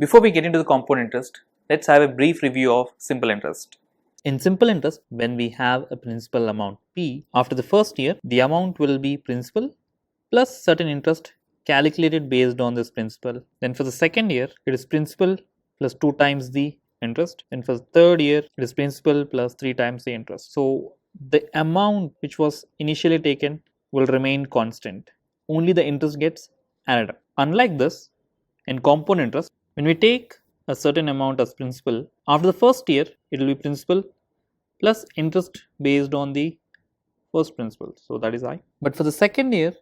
Before we get into the compound interest, let's have a brief review of simple interest. In simple interest, when we have a principal amount P, after the first year, the amount will be principal plus certain interest calculated based on this principal. Then for the second year, it is principal plus 2 times the interest. And for the third year, it is principal plus 3 times the interest. So the amount which was initially taken will remain constant. Only the interest gets added up. Unlike this, in compound interest, when we take a certain amount as principal, after the first year, it will be principal plus interest based on the first principal. So that is I. But for the second year,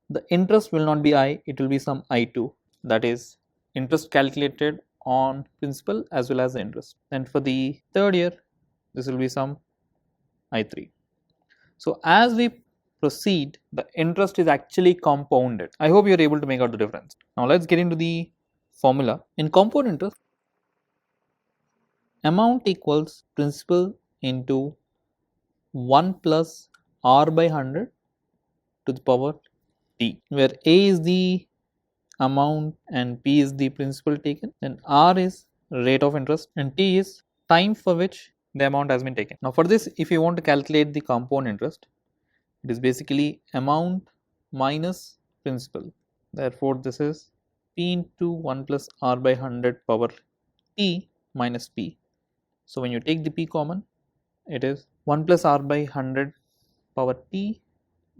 the interest will not be I, it will be some I2, that is interest calculated on principal as well as the interest. And for the third year, this will be some I3. So as we proceed, the interest is actually compounded. I hope you are able to make out the difference. Now let's get into the formula. In compound interest, amount equals principal into 1 plus r by 100 to the power t, where a is the amount and p is the principal taken, then r is rate of interest and t is time for which the amount has been taken. Now for this, if you want to calculate the compound interest, it is basically amount minus principal. Therefore this is p into 1 plus r by 100 power t minus p. So when you take the p common, it is 1 plus r by 100 power t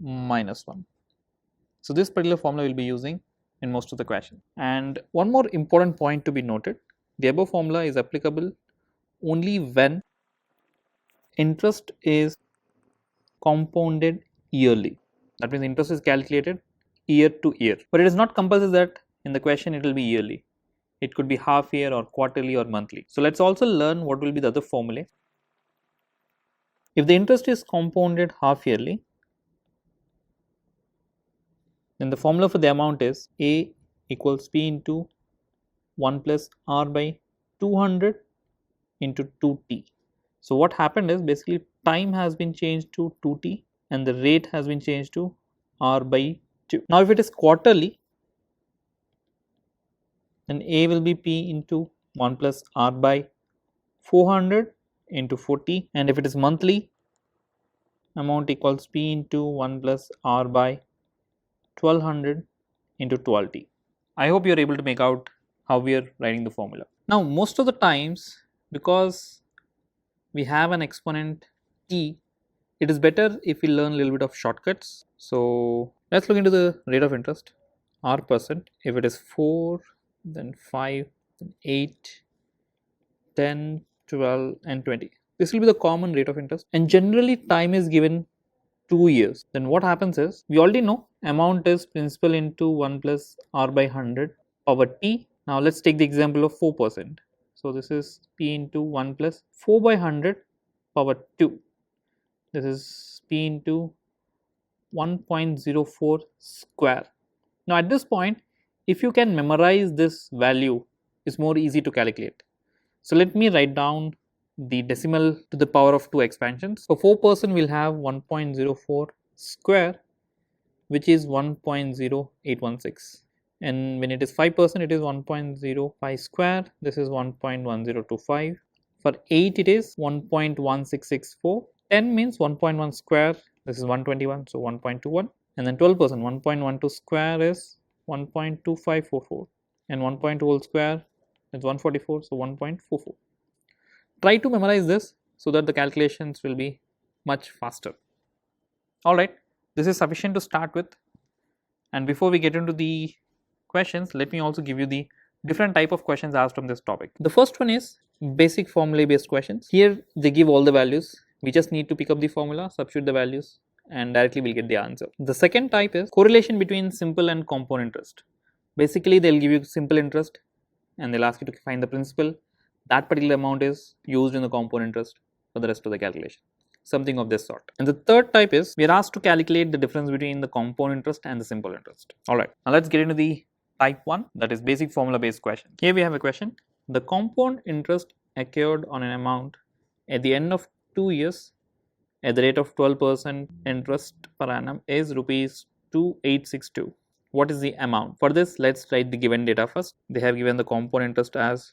minus 1. So this particular formula we will be using in most of the questions. And one more important point to be noted, the above formula is applicable only when interest is compounded yearly. That means interest is calculated year to year, but it is not compulsory that in the question it will be yearly. It could be half year or quarterly or monthly. So let's also learn what will be the other formulae. If the interest is compounded half yearly, then the formula for the amount is A equals P into 1 plus R by 200 into 2t. So what happened is basically time has been changed to 2t and the rate has been changed to R by 2. Now if it is quarterly, then A will be P into 1 plus R by 400 into 40, and if it is monthly, amount equals P into 1 plus R by 1200 into 12t. I hope you are able to make out how we are writing the formula. Now most of the times, because we have an exponent t, it is better if we learn a little bit of shortcuts. So let's look into the rate of interest, r percent. If it is 4, then 5, then 8, 10, 12 and 20. This will be the common rate of interest, and generally time is given 2 years. Then what happens is, we already know amount is principal into 1 plus r by 100 power t. Now let's take the example of 4%. So this is p into 1 plus 4 by 100 power 2. This is p into 1.04 square. Now at this point, if you can memorize this value, it's more easy to calculate. So let me write down the decimal to the power of 2 expansions. For 4% we will have 1.04 square, which is 1.0816, and when it is 5% it is 1.05 square, this is 1.1025. For 8 it is 1.1664. 10 means 1.1 square, this is 121, so 1.21, and then 12%, 1.12 square is 1.2544, and 1.2 whole square is 144, so 1.44. Try to memorize this so that the calculations will be much faster. Alright, this is sufficient to start with, and before we get into the questions, let me also give you the different type of questions asked from this topic. The first one is basic formulae based questions. Here they give all the values, we just need to pick up the formula, substitute the values, and directly we'll get the answer. The second type is correlation between simple and compound interest. Basically they'll give you simple interest and they'll ask you to find the principal. That particular amount is used in the compound interest for the rest of the calculation, something of this sort. And the third type is we are asked to calculate the difference between the compound interest and the simple interest. Alright, now let's get into the type 1, that is basic formula based question. Here we have a question: the compound interest accrued on an amount at the end of 2 years at the rate of 12% interest per annum is rupees 2862. what is the amount? For this, let's write the given data first. They have given the compound interest as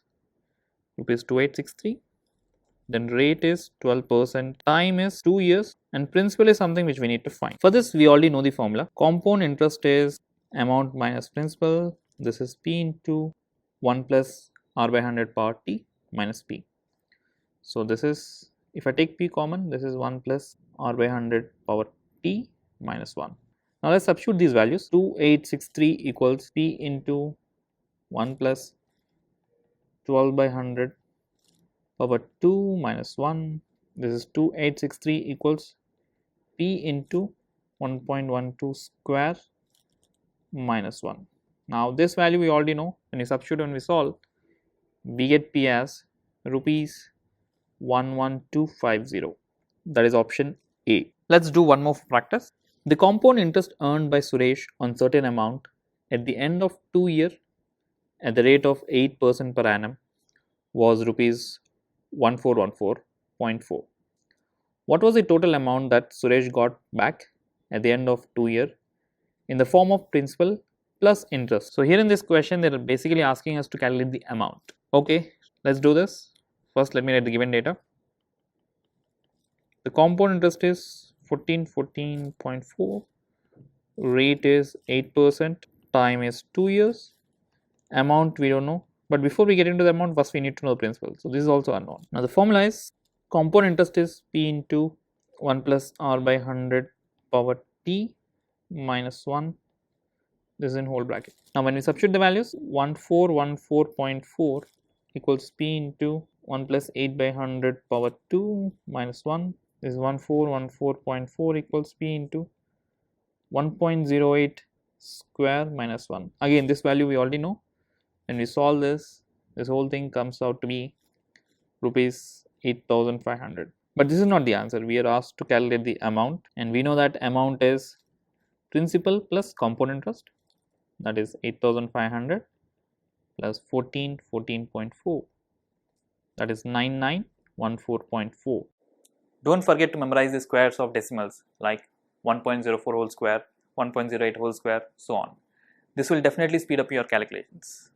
rupees 2863, then rate is 12%, time is 2 years, and principal is something which we need to find. For this, we already know the formula. Compound interest is amount minus principal. This is P into 1 plus R by 100 power T minus P. So this is, if I take P common, this is 1 plus R by 100 power T minus 1. Now let's substitute these values. 2863 equals P into 1 plus 12 by 100 power 2 minus 1. This is 2863 equals P into 1.12 square minus 1. Now this value we already know. When we substitute, when we solve, we get P as rupees 11250. That is option A. Let's do one more practice. The compound interest earned by Suresh on certain amount at the end of 2 years at the rate of 8% per annum was rupees 1414.4. What was the total amount that Suresh got back at the end of 2 years in the form of principal plus interest? So here in this question, they are basically asking us to calculate the amount. Okay, let's do this. First, let me write the given data. The compound interest is 1414.4, rate is 8%, time is 2 years, amount we don't know. But before we get into the amount, first we need to know the principal. So this is also unknown. Now the formula is compound interest is P into 1 plus R by 100 power T minus 1. This is in whole bracket. Now when we substitute the values, 1414.4 equals P into 1 plus 8 by 100 power 2 minus 1. This is 1414.4 equals P into 1.08 square minus 1. Again, this value we already know. When we solve this, this whole thing comes out to be rupees 8500. But this is not the answer. We are asked to calculate the amount, and we know that amount is principal plus compound interest, that is 8500 plus 1414.4, that is 9914.4. Don't forget to memorize the squares of decimals like 1.04 whole square, 1.08 whole square, so on. This will definitely speed up your calculations.